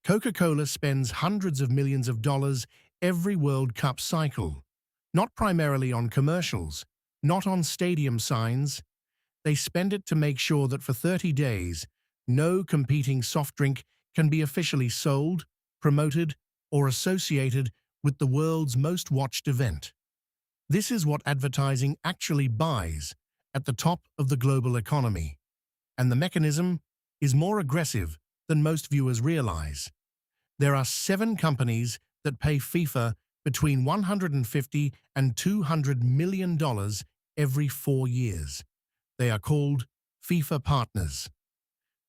Coca-Cola spends hundreds of millions of dollars every World Cup cycle, not primarily on commercials, not on stadium signs. They spend it to make sure that for 30 days, no competing soft drink can be officially sold, promoted, or associated with the world's most watched event. This is what advertising actually buys at the top of the global economy, and the mechanism is more aggressive than most viewers realize. There are 7 companies that pay FIFA between $150 and $200 million every 4 years. They are called FIFA Partners.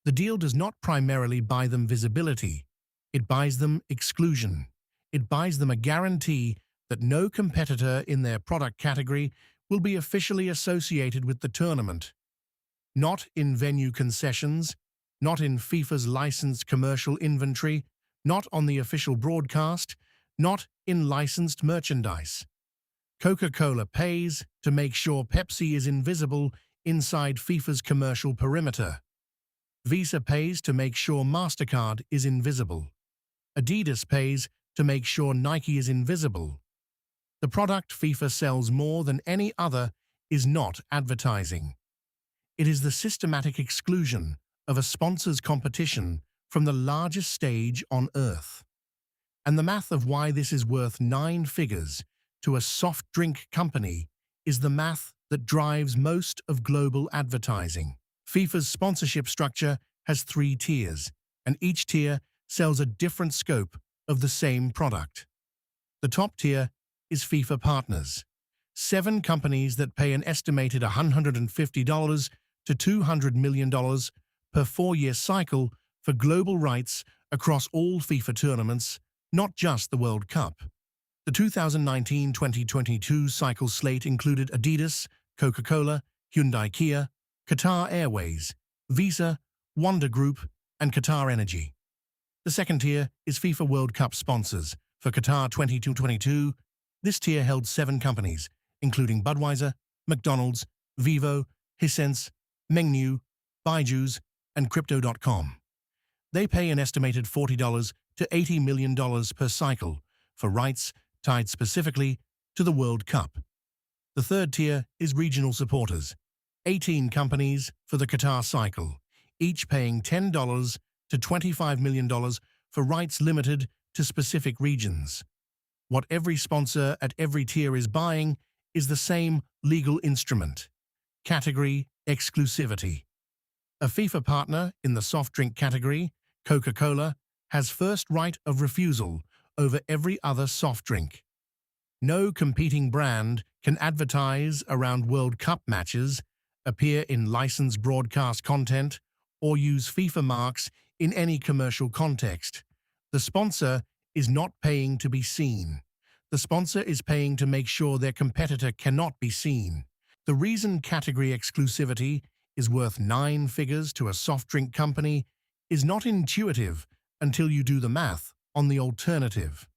The deal does not primarily buy them visibility. It buys them exclusion. It buys them a guarantee that no competitor in their product category will be officially associated with the tournament. Not in venue concessions, not in FIFA's licensed commercial inventory, not on the official broadcast, not in licensed merchandise. Coca-Cola pays to make sure Pepsi is invisible inside FIFA's commercial perimeter. Visa pays to make sure MasterCard is invisible. Adidas pays to make sure Nike is invisible. The product FIFA sells more than any other is not advertising. It is the systematic exclusion of a sponsor's competition from the largest stage on Earth. And the math of why this is worth 9 figures to a soft drink company is the math that drives most of global advertising. FIFA's sponsorship structure has 3 tiers, and each tier sells a different scope of the same product. The top tier is FIFA Partners, 7 companies that pay an estimated $150 to $200 million per 4-year cycle for global rights across all FIFA tournaments, not just the World Cup. The 2019-2022 cycle slate included Adidas, Coca-Cola, Hyundai Kia, Qatar Airways, Visa, Wonder Group, and Qatar Energy. The second tier is FIFA World Cup sponsors. For Qatar 2022, this tier held 7 companies, including Budweiser, McDonald's, Vivo, Hisense, Mengniu, Byju's, and Crypto.com. They pay an estimated $40 to $80 million per cycle for rights tied specifically to the World Cup. The third tier is regional supporters, 18 companies for the Qatar cycle, each paying $10 to $25 million for rights limited to specific regions. What every sponsor at every tier is buying is the same legal instrument: category exclusivity. A FIFA partner in the soft drink category, Coca-Cola, has first right of refusal over every other soft drink. No competing brand can advertise around World Cup matches, appear in licensed broadcast content, or use FIFA marks in any commercial context. The sponsor is not paying to be seen. The sponsor is paying to make sure their competitor cannot be seen. The reason category exclusivity is worth 9 figures to a soft drink company is not intuitive until you do the math on the alternative.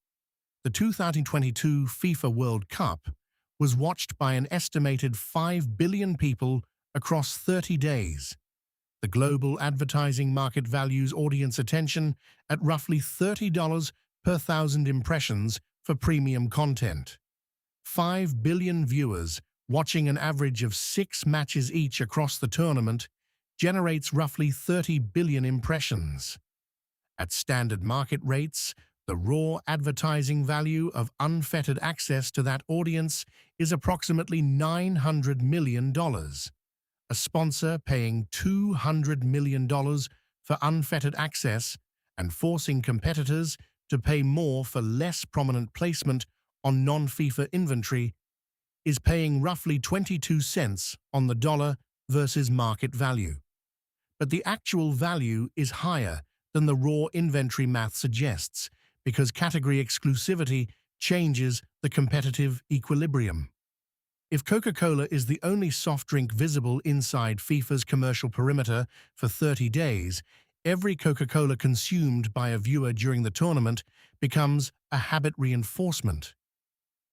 The 2022 FIFA World Cup was watched by an estimated 5 billion people across 30 days. The global advertising market values audience attention at roughly $30 per 1,000 impressions for premium content. 5 billion viewers watching an average of 6 matches each across the tournament generates roughly 30 billion impressions. At standard market rates, the raw advertising value of unfettered access to that audience is approximately $900 million. A sponsor paying $200 million for unfettered access and forcing competitors to pay more for less prominent placement on non-FIFA inventory is paying roughly 22 cents on the dollar versus market value. But the actual value is higher than the raw inventory math suggests, because category exclusivity changes the competitive equilibrium. If Coca-Cola is the only soft drink visible inside FIFA's commercial perimeter for 30 days, every Coca-Cola consumed by a viewer during the tournament becomes a habit reinforcement.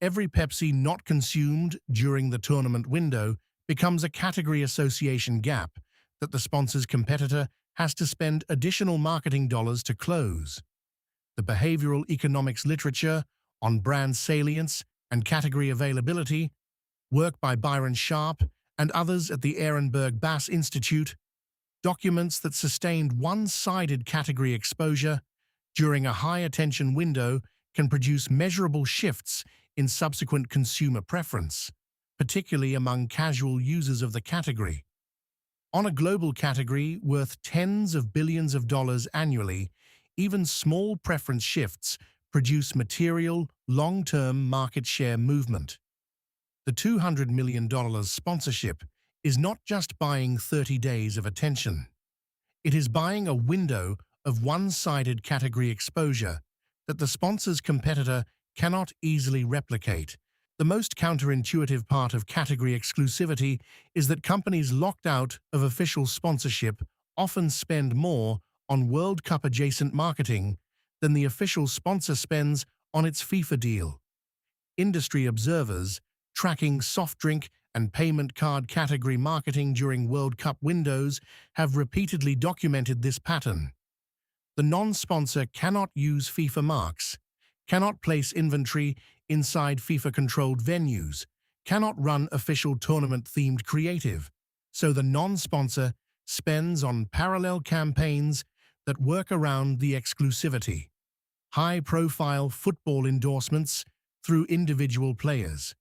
Every Pepsi not consumed during the tournament window becomes a category association gap that the sponsor's competitor has to spend additional marketing dollars to close. The behavioral economics literature on brand salience and category availability, work by Byron Sharp and others at the Ehrenberg Bass Institute, documents that sustained one-sided category exposure during a high-attention window can produce measurable shifts in subsequent consumer preference, particularly among casual users of the category. On a global category worth tens of billions of dollars annually, even small preference shifts produce material, long-term market share movement. The $200 million sponsorship is not just buying 30 days of attention. It is buying a window of one-sided category exposure that the sponsor's competitor cannot easily replicate. The most counterintuitive part of category exclusivity is that companies locked out of official sponsorship often spend more on World Cup-adjacent marketing than the official sponsor spends on its FIFA deal. Industry observers tracking soft drink and payment card category marketing during World Cup windows have repeatedly documented this pattern. The non-sponsor cannot use FIFA marks, cannot place inventory inside FIFA-controlled venues, cannot run official tournament-themed creative, so the non-sponsor spends on parallel campaigns that work around the exclusivity. High-profile football endorsements through individual players,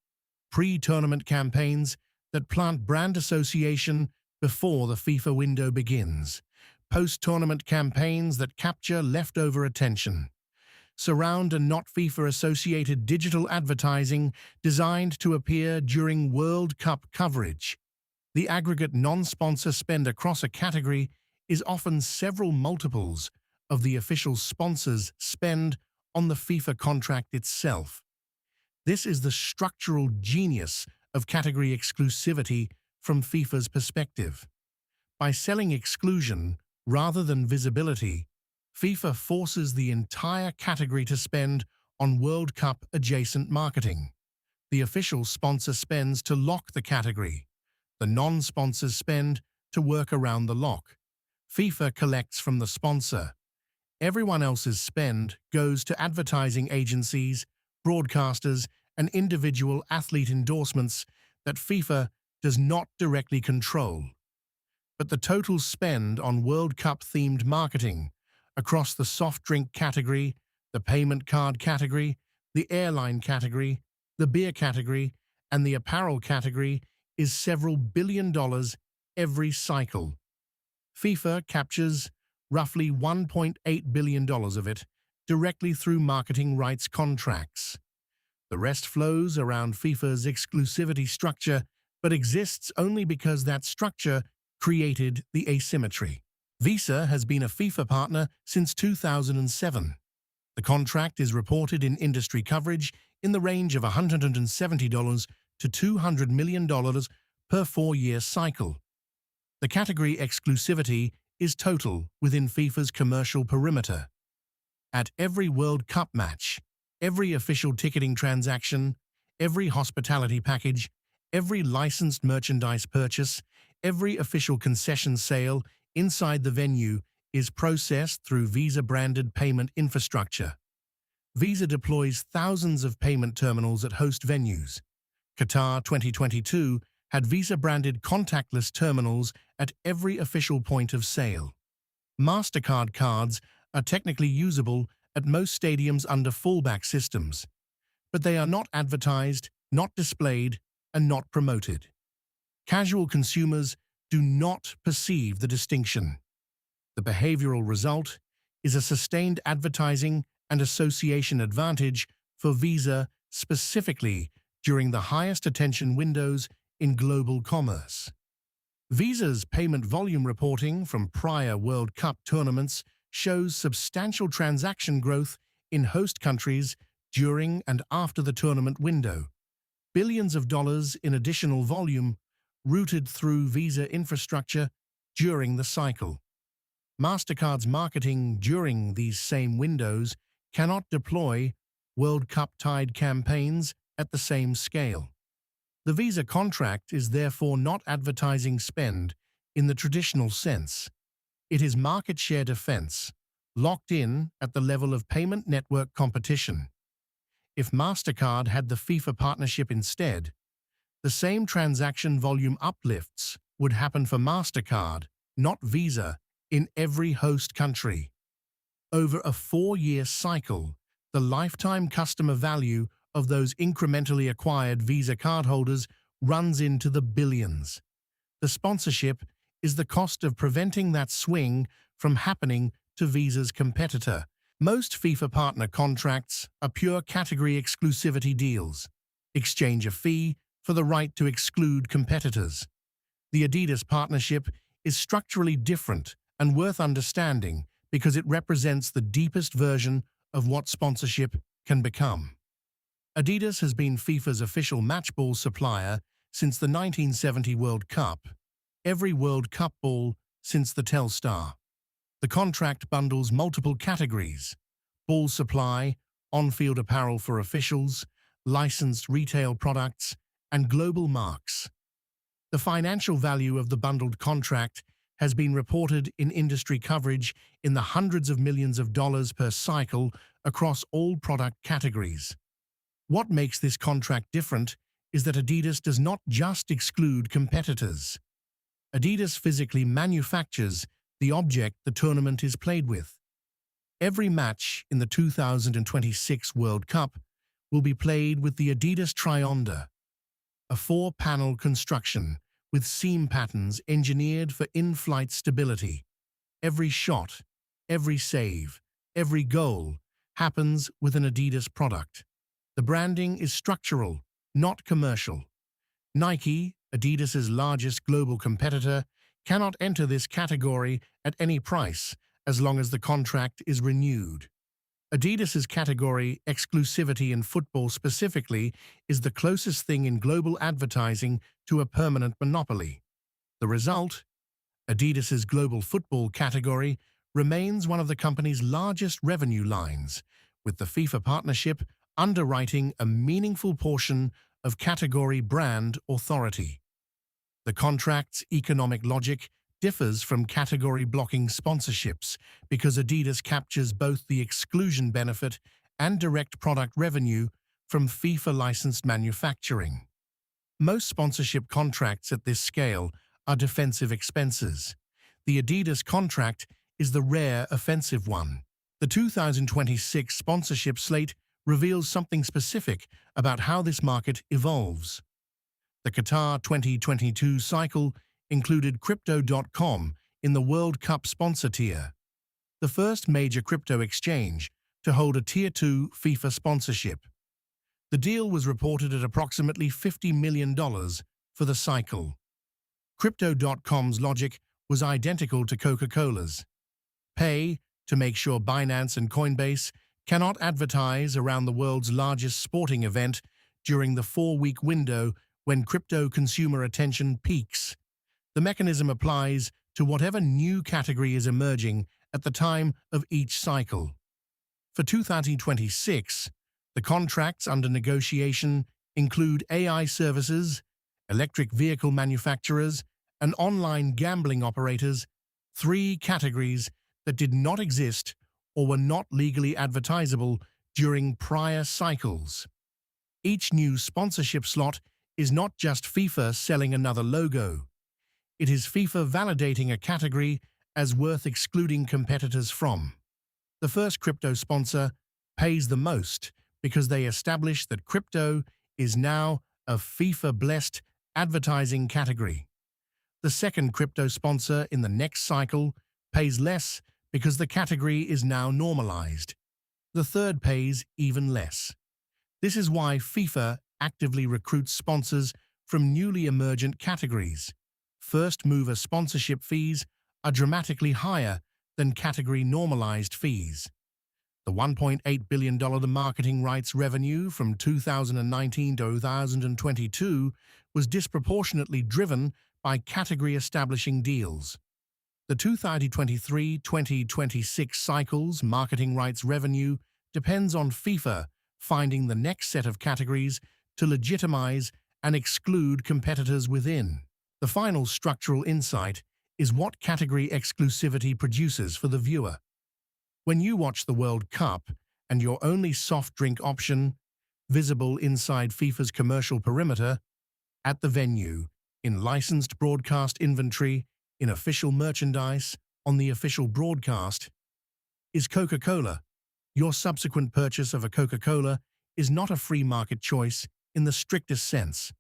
pre-tournament campaigns that plant brand association before the FIFA window begins, post-tournament campaigns that capture leftover attention, surround and not FIFA-associated digital advertising designed to appear during World Cup coverage. The aggregate non-sponsor spend across a category is often several multiples of the official sponsor's spend on the FIFA contract itself. This is the structural genius of category exclusivity from FIFA's perspective. By selling exclusion rather than visibility, FIFA forces the entire category to spend on World Cup adjacent marketing. The official sponsor spends to lock the category. The non-sponsors spend to work around the lock. FIFA collects from the sponsor. Everyone else's spend goes to advertising agencies, broadcasters, and individual athlete endorsements that FIFA does not directly control. But the total spend on World Cup-themed marketing across the soft drink category, the payment card category, the airline category, the beer category, and the apparel category is several billion dollars every cycle. FIFA captures roughly $1.8 billion of it directly through marketing rights contracts. The rest flows around FIFA's exclusivity structure, but exists only because that structure created the asymmetry. Visa has been a FIFA partner since 2007. The contract is reported in industry coverage in the range of $170 to $200 million per 4-year cycle. The category exclusivity is total within FIFA's commercial perimeter. At every World Cup match, every official ticketing transaction, every hospitality package, every licensed merchandise purchase, every official concession sale inside the venue is processed through Visa-branded payment infrastructure. Visa deploys thousands of payment terminals at host venues. Qatar 2022 had Visa-branded contactless terminals at every official point of sale. MasterCard cards are technically usable at most stadiums under fallback systems, but they are not advertised, not displayed, and not promoted. Casual consumers do not perceive the distinction. The behavioral result is a sustained advertising and association advantage for Visa specifically during the highest attention windows in global commerce. Visa's payment volume reporting from prior World Cup tournaments shows substantial transaction growth in host countries during and after the tournament window. Billions of dollars in additional volume routed through Visa infrastructure during the cycle. MasterCard's marketing during these same windows cannot deploy World Cup-tied campaigns at the same scale. The Visa contract is therefore not advertising spend in the traditional sense. It is market share defense, locked in at the level of payment network competition. If MasterCard had the FIFA partnership instead, the same transaction volume uplifts would happen for MasterCard, not Visa, in every host country. Over a 4-year cycle, the lifetime customer value of those incrementally acquired Visa cardholders runs into the billions. The sponsorship is the cost of preventing that swing from happening to Visa's competitor. Most FIFA partner contracts are pure category exclusivity deals. Exchange a fee for the right to exclude competitors. The Adidas partnership is structurally different and worth understanding because it represents the deepest version of what sponsorship can become. Adidas has been FIFA's official matchball supplier since the 1970 World Cup, every World Cup ball since the Telstar. The contract bundles multiple categories: ball supply, on-field apparel for officials, licensed retail products, and global marks. The financial value of the bundled contract has been reported in industry coverage in the hundreds of millions of dollars per cycle across all product categories. What makes this contract different is that Adidas does not just exclude competitors. Adidas physically manufactures the object the tournament is played with. Every match in the 2026 World Cup will be played with the Adidas Trionda, a 4-panel construction with seam patterns engineered for in-flight stability. Every shot, every save, every goal happens with an Adidas product. The branding is structural, not commercial. Nike, Adidas's largest global competitor, cannot enter this category at any price as long as the contract is renewed. Adidas's category, exclusivity in football specifically, is the closest thing in global advertising to a permanent monopoly. The result? Adidas's global football category remains one of the company's largest revenue lines, with the FIFA partnership underwriting a meaningful portion of category brand authority. The contract's economic logic differs from category-blocking sponsorships because Adidas captures both the exclusion benefit and direct product revenue from FIFA-licensed manufacturing. Most sponsorship contracts at this scale are defensive expenses. The Adidas contract is the rare offensive one. The 2026 sponsorship slate reveals something specific about how this market evolves. The Qatar 2022 cycle included Crypto.com in the World Cup sponsor tier, the first major crypto exchange to hold a Tier 2 FIFA sponsorship. The deal was reported at approximately $50 million for the cycle. Crypto.com's logic was identical to Coca-Cola's. Pay to make sure Binance and Coinbase cannot advertise around the world's largest sporting event during the 4-week window when crypto consumer attention peaks. The mechanism applies to whatever new category is emerging at the time of each cycle. For 2026, the contracts under negotiation include AI services, electric vehicle manufacturers, and online gambling operators, 3 categories that did not exist or were not legally advertisable during prior cycles. Each new sponsorship slot is not just FIFA selling another logo. It is FIFA validating a category as worth excluding competitors from. The first crypto sponsor pays the most because they establish that crypto is now a FIFA-blessed advertising category. The second crypto sponsor in the next cycle pays less because the category is now normalized. The third pays even less. This is why FIFA actively recruits sponsors from newly emergent categories. First-mover sponsorship fees are dramatically higher than category-normalized fees. The $1.8 billion marketing rights revenue from 2019 to 2022 was disproportionately driven by category-establishing deals. The 2023-2026 cycle's marketing rights revenue depends on FIFA finding the next set of categories to legitimize and exclude competitors within. The final structural insight is what category exclusivity produces for the viewer. When you watch the World Cup and your only soft drink option visible inside FIFA's commercial perimeter, at the venue, in licensed broadcast inventory, in official merchandise, on the official broadcast, is Coca-Cola. Your subsequent purchase of a Coca-Cola is not a free market choice in the strictest sense.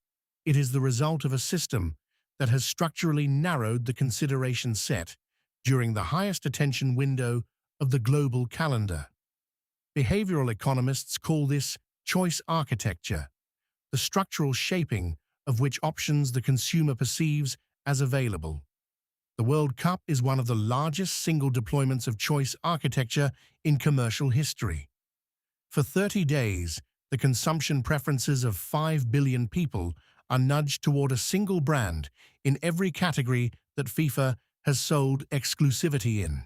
It is the result of a system that has structurally narrowed the consideration set during the highest attention window of the global calendar. Behavioral economists call this choice architecture, the structural shaping of which options the consumer perceives as available. The World Cup is one of the largest single deployments of choice architecture in commercial history. For 30 days, the consumption preferences of 5 billion people are nudged toward a single brand in every category that FIFA has sold exclusivity in.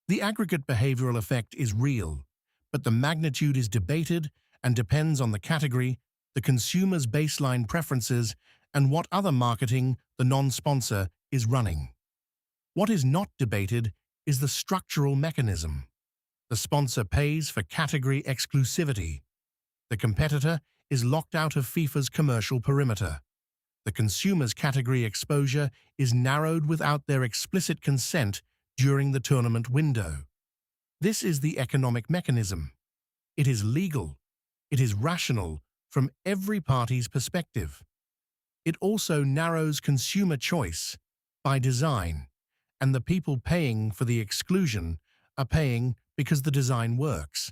The aggregate behavioral effect is real, but the magnitude is debated and depends on the category, the consumer's baseline preferences, and what other marketing the non-sponsor is running. What is not debated is the structural mechanism. The sponsor pays for category exclusivity. The competitor is locked out of FIFA's commercial perimeter. The consumer's category exposure is narrowed without their explicit consent during the tournament window. This is the economic mechanism. It is legal. It is rational from every party's perspective. It also narrows consumer choice by design, and the people paying for the exclusion are paying because the design works.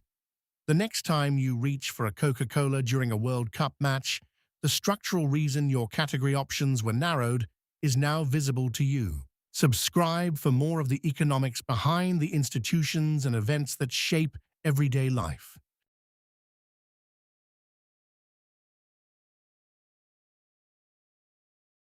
The next time you reach for a Coca-Cola during a World Cup match, the structural reason your category options were narrowed is now visible to you. Subscribe for more of the economics behind the institutions and events that shape everyday life.